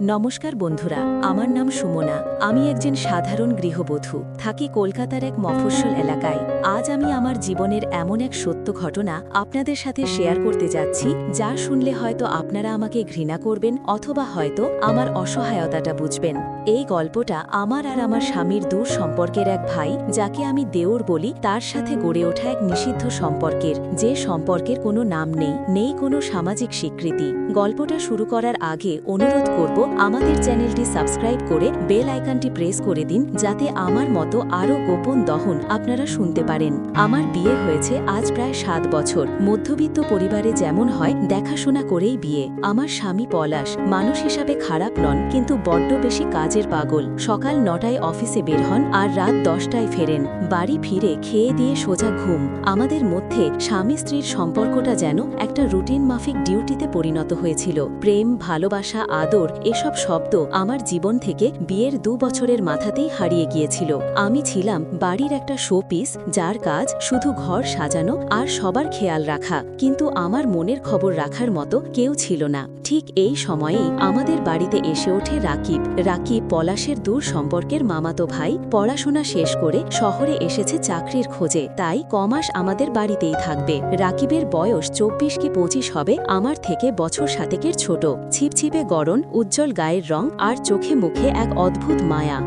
নমস্কার বন্ধুরা, আমার নাম সুমনা। আমি একজন সাধারণ গৃহবধূ, থাকি কলকাতার এক মফস্বল এলাকায়। আজ আমি আমার জীবনের এমন এক সত্য ঘটনা আপনাদের সাথে শেয়ার করতে যাচ্ছি, যা শুনলে হয়তো আপনারা আমাকে ঘৃণা করবেন অথবা হয়তো আমার অসহায়তাটা বুঝবেন। এই গল্পটা আমার আর আমার স্বামীর দূর সম্পর্কের এক ভাই, যাকে আমি দেওর বলি, তার সাথে গড়ে ওঠা এক নিষিদ্ধ সম্পর্কের, যে সম্পর্কের কোনো নাম নেই কোনো সামাজিক স্বীকৃতি। গল্পটা শুরু করার আগে অনুরোধ করব, আমাদের চ্যানেলটি সাবস্ক্রাইব করে বেল আইকনটি প্রেস করে দিন, যাতে আমার মতো আরও গোপন দহন আপনারা শুনতে পারেন। আমার বিয়ে হয়েছে আজ প্রায় 7 বছর। মধ্যবিত্ত পরিবারে যেমন হয়, দেখাশোনা করেই বিয়ে। আমার স্বামী পলাশ মানুষ হিসাবে খারাপ নন, কিন্তু বড্ড বেশি কাজের পাগল। সকাল 9টায় অফিসে বের হন আর রাত 10টায় ফেরেন। বাড়ি ফিরে খেয়ে দিয়ে সোজা ঘুম। আমাদের মধ্যে স্বামী স্ত্রীর সম্পর্কটা যেন একটা রুটিন মাফিক ডিউটিতে পরিণত হয়েছিল। প্রেম, ভালোবাসা, আদর, এসব শব্দ আমার জীবন থেকে বিয়ের 2 বছরের মাথাতেই হারিয়ে গিয়েছিল। আমি ছিলাম বাড়ির একটা শো পিস, যার কাজ শুধু ঘর সাজানো আর সবার খেয়াল রাখা, কিন্তু আমার মনের খবর রাখার মতো কেউ ছিল না। ঠিক এই সময়েই আমাদের বাড়িতে এসে ওঠে রাকিব পলাশের দূর সম্পর্কের মামাতো ভাই। পড়াশোনা শেষ করে শহরে এসেছে চাকরির খোঁজে, তাই কমাস আমাদের বাড়িতেই থাকবে। রাকিবের বয়স 24 কি 25 হবে, আমার থেকে বছর 7 ছোট। ছিপছিপে গড়ন, উজ্জ্বল গায়ের রং আর চোখে মুখে এক অদ্ভুত মায়া।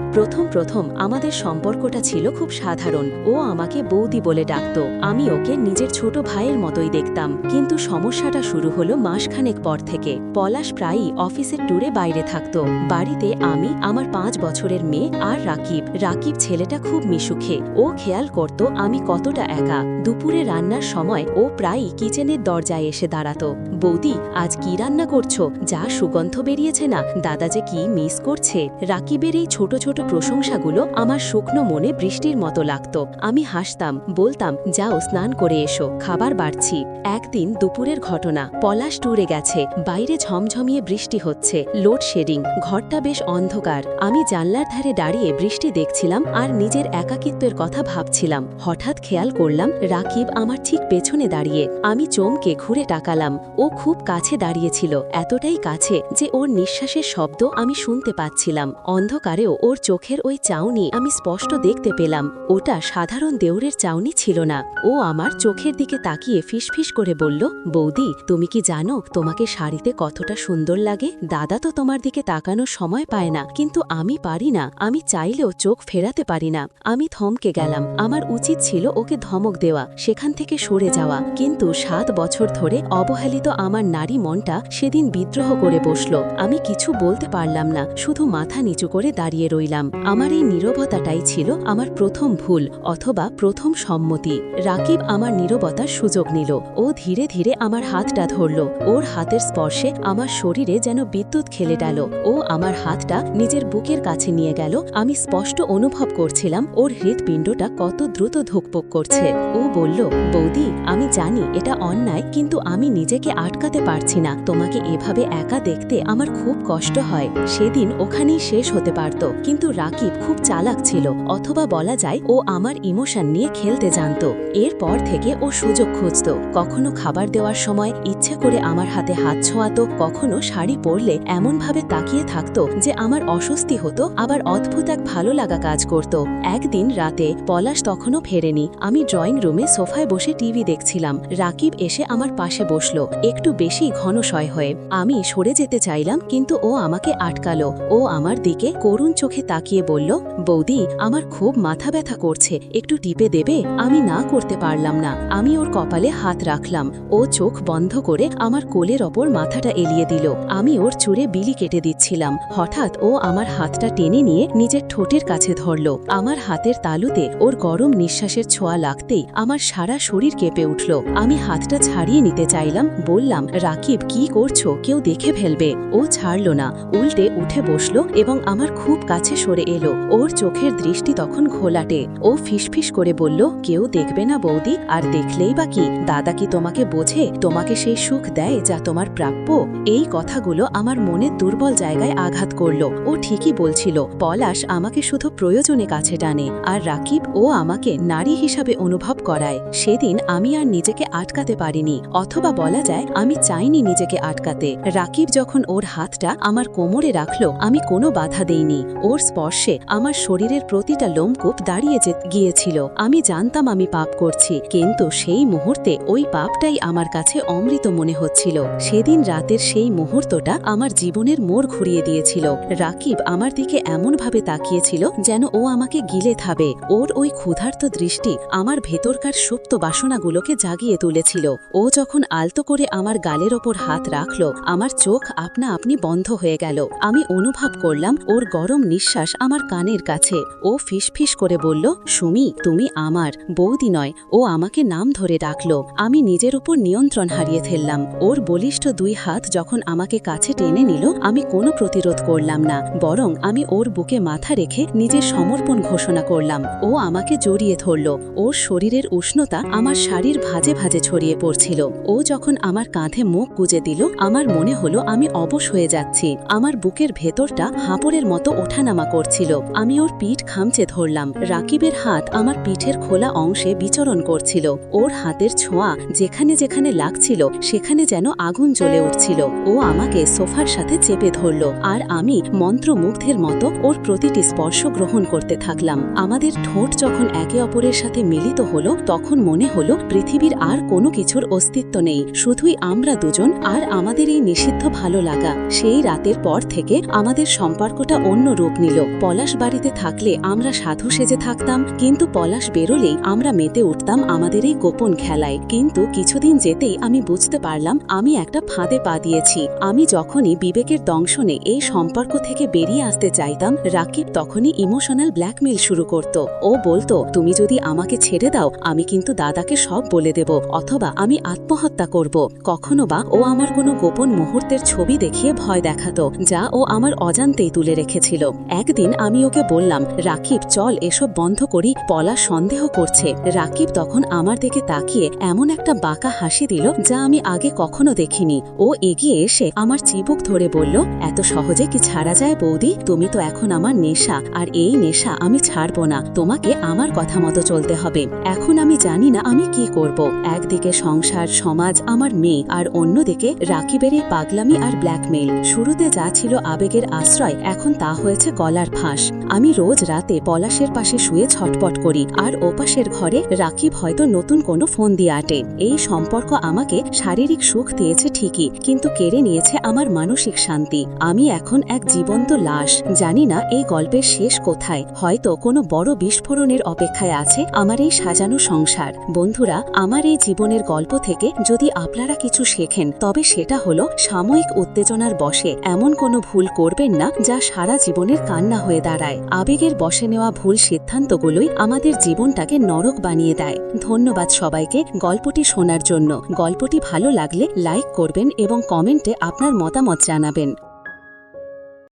প্রথম আমাদের সম্পর্কটা ছিল খুব সাধারণ। ও আমাকে বৌদি বলে ডাকত, আমি ওকে নিজের ছোট ভাইয়ের মতোই দেখতাম। কিন্তু সমস্যাটা শুরু হলো মাসখানেক পর থেকে। পলাশ প্রায়ই অফিসের ট্যুরে বাইরে থাকত। বাড়িতে আমি, আমার 5 বছরের মেয়ে আর রাকিব ছেলেটা খুব মিশুখে। ও খেয়াল করত আমি কতটা একা। দুপুরে রান্নার সময় ও প্রায়ই কিচেনের দরজায় এসে দাঁড়াত। বৌদি, আজ কি রান্না করছো? যা সুগন্ধ বেরিয়েছে না, দাদা যে কি মিস করছে। রাকিবের এই ছোট ছোট প্রশংসাগুলো আমার শুকনো মনে বৃষ্টির মতো লাগত। আমি হাসতাম, বলতাম, যাও স্নান করে এসো, খাবার বাড়ছি। একদিন দুপুরের ঘটনা। পলাশ ট্যুরে গেছে, বাইরে ঝমঝমিয়ে বৃষ্টি হচ্ছে, লোডশেডিং, ঘরটা বেশ অন্ধকার। আমি জানলার ধারে দাঁড়িয়ে বৃষ্টি দেখছিলাম আর নিজের একাকিত্বের কথা ভাবছিলাম। হঠাৎ খেয়াল করলাম রাকিব আমার ঠিক পেছনে দাঁড়িয়ে। আমি চমকে ঘুরে তাকালাম। ও খুব কাছে দাঁড়িয়েছিল, এতটাই কাছে যে ওর নিঃশ্বাসের শব্দ আমি শুনতে পাচ্ছিলাম। অন্ধকারেও ওর চোখের ওই চাউনি আমি স্পষ্ট দেখতে পেলাম। ওটা সাধারণ দেউরের চাউনি ছিল না। ও আমার চোখের দিকে তাকিয়ে ফিসফিস করে বলল, বৌদি, তুমি কি জানো তোমাকে শাড়িতে কতটা সুন্দর লাগে? দাদা তো তোমার দিকে তাকানোর সময় পায় না, কিন্তু আমি পারি না। আমি চাইলেও চোখ ফেরাতে পারি না। আমি থমকে গেলাম। আমার উচিত ছিল ওকে ধমক দেওয়া, সেখান থেকে সরে যাওয়া, কিন্তু 7 বছর ধরে অবহেলিত আমার নারী মনটা সেদিন বিদ্রোহ করে বসল। আমি কিছু বলতে পারলাম না, শুধু মাথা নিচু করে দাঁড়িয়ে রইলাম। আমার এই নীরবতাটাই ছিল আমার প্রথম ভুল, অথবা প্রথম সম্মতি। রাকিব আমার নীরবতার সুযোগ নিল। ও ধীরে ধীরে আমার হাতটা ধরল। ওর হাতের স্পর্শে আমার শরীরে যেন বিদ্যুৎ খেলে গেল। ও আমার হাতটা নিজের বুকের কাছে নিয়ে গেল। আমি স্পষ্ট অনুভব করছিলাম ওর হৃৎপিণ্ডটা কত দ্রুত ধুকপুক করছে। ও বলল, বৌদি, আমি জানি এটা অন্যায়, কিন্তু আমি নিজেকে আটকাতে পারছি না। তোমাকে এভাবে একা দেখতে আমার খুব কষ্ট হয়। সেদিন ওখানেই শেষ হতে পারত, কিন্তু রাকিব খুব চালাক ছিল, অথবা বলা যায় ও আমার ইমোশন নিয়ে খেলতে জানত। এরপর থেকে ও সুযোগ খুঁজত। কখনো খাবার দেওয়ার সময় ইচ্ছে করে আমার হাতে হাত ছোঁয়াত, কখনো শাড়ি পরলে এমনভাবে তাকিয়ে থাকত যে আমার অস্বস্তি হতো, আবার অদ্ভুত এক ভালো লাগা কাজ করত। একদিন রাতে পলাশ তখনও ফেরেনি। আমি ড্রয়িং রুমে সোফায় বসে টিভি দেখছিলাম। রাকিব এসে আমার পাশে বসল, একটু বেশি ঘনশয় হয়ে। আমি সরে যেতে চাইলাম, কিন্তু ও আমাকে আটকালো। ও আমার দিকে করুণ চোখে তাকিয়ে বলল, বৌদি, আমার খুব মাথা ব্যথা করছে, একটু টিপে দেবে? আমি না করতে পারলাম না। আমি ওর কপালে হাত রাখলাম। ও চোখ বন্ধ করে আমার কোলের ওপর মাথাটা এলিয়ে দিল। আমি ওর চুড়ে বিলি কেটে দিচ্ছিলাম। হঠাৎ ও আমার হাতটা টেনে নিয়ে নিজের ঠোঁটের কাছে ধরল। আমার হাতের তালুতে ওর গরম নিঃশ্বাসের ছোঁয়া লাগতেই আমার সারা শরীর কেঁপে উঠল। আমি হাতটা ছাড়িয়ে নিতে চাইলাম, বললাম, রাকিব, কি করছো? কেউ দেখে ফেলবে। ও ছাড়ল না, উল্টে উঠে বসল এবং আমার খুব কাছে সরে এলো। ওর চোখের দৃষ্টি তখন ঘোলাটে। ও ফিসফিস করে বলল, কেউ দেখবে না বৌদি, আর দেখলেই বা কি? দাদা কি তোমাকে বোঝে? তোমাকে সেই সুখ দেয় যা তোমার প্রাপ্য? এই কথাগুলো আমার মনের দুর্বল জায়গায় আঘাত করল। ও ঠিকই বলছিল। পলাশ আমাকে শুধু প্রয়োজনে কাছে টানে, আর রাকিব ও আমাকে নারী হিসাবে অনুভব করায়। সেদিন আমি আর নিজেকে আটকাতে পারিনি, অথবা বলা যায় আমি চাইনি নিজেকে আটকাতে। রাকিব যখন ওর হাতটা আমার কোমরে রাখল, আমি কোনো বাধা দেইনি। ওর স্পর্শে আমার শরীরের প্রতিটা লোমকূপ দাঁড়িয়ে গিয়েছিল। আমি জানতাম আমি পাপ করছি, কিন্তু সেই মুহূর্তে ওই পাপটাই আমার কাছে অমৃত মনে হচ্ছিল। সেদিন রাতের সেই মুহূর্তটা আমার জীবনের মোড় ঘুরিয়ে দিয়েছিল। রাকিব আমার দিকে এমনভাবে তাকিয়েছিল যেন ও আমাকে গিলে খাবে। ওর ওই ক্ষুধার্ত দৃষ্টি আমার ভেতরকার সুপ্ত বাসনাগুলোকে জাগিয়ে তুলেছিল। ও যখন আলতো করে আমার গালের ওপর হাত রাখল, আমার চোখ আপনা আপনি বন্ধ হয়ে গেল। আমি অনুভব করলাম ওর গরম নিঃশ্বাস আমার কানের কাছে। ও ফিসফিস করে বলল, সুমি, তুমি আমার বৌদি নয়। ও আমাকে নাম ধরে ডাকল। আমি নিজের উপর নিয়ন্ত্রণ হারিয়ে ফেললাম। ওর বলিষ্ঠ দুই হাত যখন আমাকে কাছে টেনে নিল, আমি কোনো প্রতিরোধ করলাম না, বরং আমি ওর বুকে মাথা রেখে নিজের সমর্পণ ঘোষণা করলাম। ও আমাকে জড়িয়ে ধরল। ওর শরীরের উষ্ণতা আমার শাড়ির ভাঁজে ভাঁজে ছড়িয়ে পড়ছিল। ও যখন আমার কাঁধে মুখ গুজে দিল, আমার মনে হলো আমি অবশ হয়ে যাচ্ছি। আমার বুকের ভেতরটা হাঁপড়ের মতো ওঠানামা করছিল। আমি ওর পিঠ খামচে ধরলাম। রাকিবের হাত আমার পিঠের খোলা অংশে বিচরণ করছিল। ওর হাতের ছোঁয়া যেখানে যেখানে লাগছিল সেখানে যেন আগুন জ্বলে উঠছিল। ও আমাকে সোফার সাথে চেপে ধরল, আর আমি মন্ত্রমুগ্ধের মতো ওর প্রতিটি স্পর্শ গ্রহণ করতে থাকলাম। আমাদের ঠোঁট যখন একে অপরের সাথে মিলিত হলো, তখন মনে হলো পৃথিবীর আর কোনো কিছুর অস্তিত্ব নেই, শুধুই আমরা দুজন আর আমাদের এই নিষিদ্ধ ভালো লাগা। সেই রাতের পর থেকে আমাদের সম্পর্কটা অন্য রূপ নিল। পলাশ বাড়িতে থাকলে আমরা সাধু সেজে থাকতাম, কিন্তু পলাশ বেরোলেই আমরা মেতে উঠতাম আমাদের এই গোপন খেলায়। কিন্তু কিছুদিন যেতেই আমি বুঝতে পারলাম আমি একটা ফাঁদে পা দিয়েছি। আমি যখনই বিবেকের দংশনে এই সম্পর্ক থেকে বেরিয়ে আসতে চাইতাম, রাকিব তখনই ইমোশনাল ব্ল্যাকমেইল শুরু করত। ও বলতো, তুমি যদি আমাকে ছেড়ে দাও, আমি কিন্তু দাদাকে সব বলে দেব, অথবা আমি আত্মহত্যা করব। কখনো বা ও আমার কোনো গোপন মুহূর্তের ছবি দেখিয়ে ভয় দেখাতো, যা ও আমার অজান্তেই তুলে রেখেছিল। একদিন আমি ওকে বললাম, রাকিব, চল এসব বন্ধ করি, পলাশ সন্দেহ করছে। রাকিব তখন আমার দিকে তাকিয়ে এমন একটা বাঁকা হাসি দিল যা আমি আগে কখনো দেখিনি। ও এগিয়ে এসে আমার চিবুক ধরে বলল, এত সহজে কি ছাড়া যায় বৌদি? তুমি তো এখন আমার নেশা, আর এই নেশা আমি ছাড়ব না। তোমাকে আমার কথা মতো চলতে হবে। এখন আমি জানি না আমি কি করব। একদিকে সংসার, সমাজ, আমার মেয়ে, আর অন্যদিকে রাকিবের এই পাগলামি আর ব্ল্যাকমেইল। শুরুতে যা ছিল আবেগের আশ্রয়, এখন তা হয়েছে গলার ফাঁস। আমি রোজ রাতে পলাশের পাশে শুয়ে ছটপট করি, আর ওপাশের ঘরে রাকিব হয়তো নতুন কোনো ফোন দিয়ে আটে। এই সম্পর্ক আমাকে শারীরিক সুখ দিয়েছে ঠিকই, কিন্তু কেড়ে নিয়েছে আমার মানসিক শান্তি। আমি এখন এক জীবন্ত লাশ। জানি না এই গল্পের শেষ কোথায়। হয়তো কোনো বড় বিস্ফোরণের অপেক্ষায় আছে আমার এই সাজানো সংসার। বন্ধুরা, আমার এই জীবনের গল্প থেকে যদি আপনারা কিছু শেখেন, তবে সেটা হলো সাময়িক উত্তেজনার বশে এমন কোনো ভুল করবেন না যা সারা জীবনের কান্না হয়ে দাঁড়ায়। আবেগের বশে নেওয়া ভুল সিদ্ধান্তগুলোই আমাদের জীবনটাকে নরক বানিয়ে দেয়। ধন্যবাদ সবাইকে গল্পটি শোনার জন্য। গল্পটি ভালো লাগলে লাইক করবেন এবং কমেন্টে আপনার মতামত জানাবেন।